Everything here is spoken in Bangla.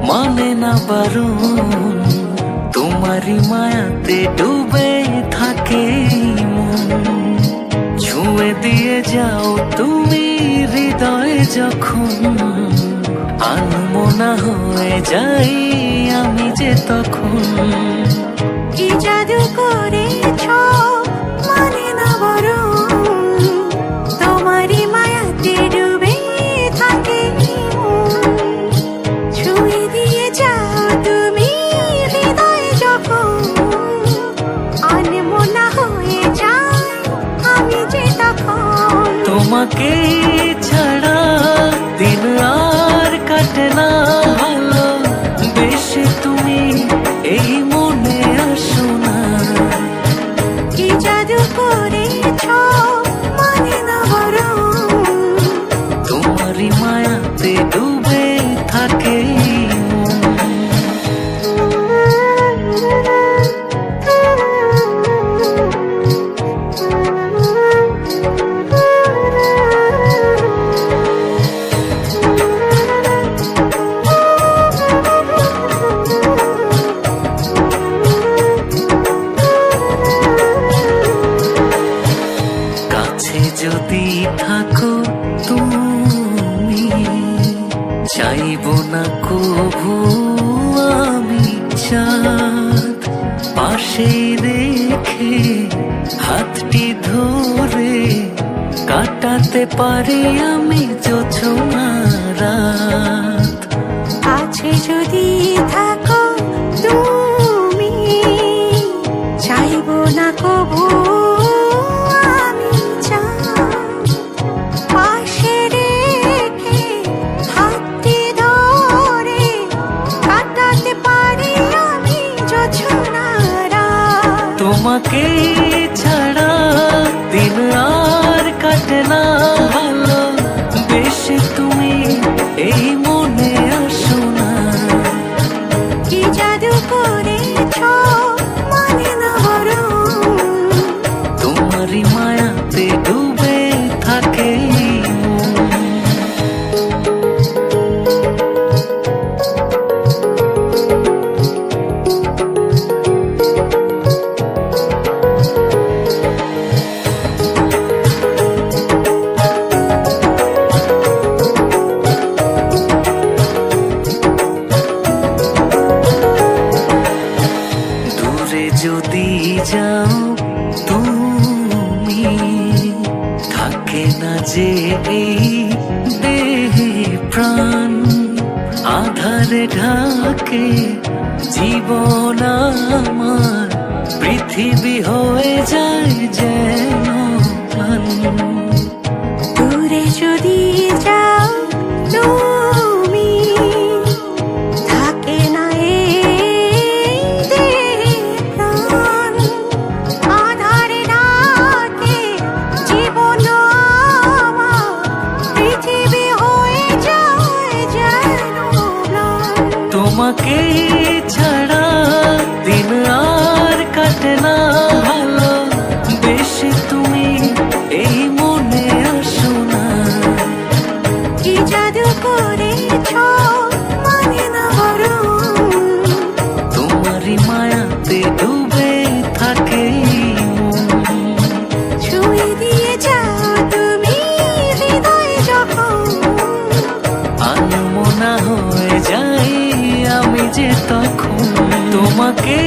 মানে না বারণ, তোমারই মায়াতে ডুবে থাকে মন। ছুঁয়ে দিয়ে যাও তুমি হৃদয়ে যখন, আনমনা হয়ে যাই আমি যে তখন। কি জাদু করেছ মানে না বরণ, তোমারই মায়াতে ডুবে থাকে মন। ছুঁয়ে দিয়ে যাও তুমি হৃদয়ে যখন, আনমনা হয়ে যায় আমি যে তখন। তোমাকে ছাড়া দিন আর কাটে না ভালো বেশি, তুমি এই মনে আসো না। কি জাদু করেছ মানে না বরণ, তোমারই মায়াতে ডুবে থাকে মন। কাছে যদি থাকো তুমি, চাইব না কভু আমি চাঁদ। পাশে রেখে হাতটি ধরে কাটাতে পারি আমি জোছনা রাত। আছে যদি থাকো তুমি, চাইব না কবু আমি চাঁদ। পাশে রেখে হাতটি ধরে কাটাতে পারি আমি জোছনা রাত। তোমাকে ছাড়া দিন আর কাটে না ভালো বেশি, তুমি এই মনে আসো না। কি জাদু করেছ মানে না বরণ, তোমারই মায়াতে ডুবে থাকে মন। দূরে যদি যাও তুমি, থাকে না যে এই দেহে প্রাণ। আধারে ঢাকে জীবন আমার, পৃথিবী হয়ে যায় যেন প্রাণ। দূরে যদি যাও তুমি, থাকে না এই দেহে প্রাণ। আধারে ডাকে জীবন আমার, পৃথিবী হয়ে যায় যেন ম্লান। তোমাকে ছাড়া দিন আর কাটে না ভালো বেশি, তুমি এই মনে আসো না। কি জাদু করেছ মানে না বরণ, তোমারই মায়াতে ডুবে থাকে মন। ছুঁয়ে দিয়ে যাও তুমি হৃদয়ে যখন, আনমনা হয়ে যাই আমি যে তখন। তোমাকে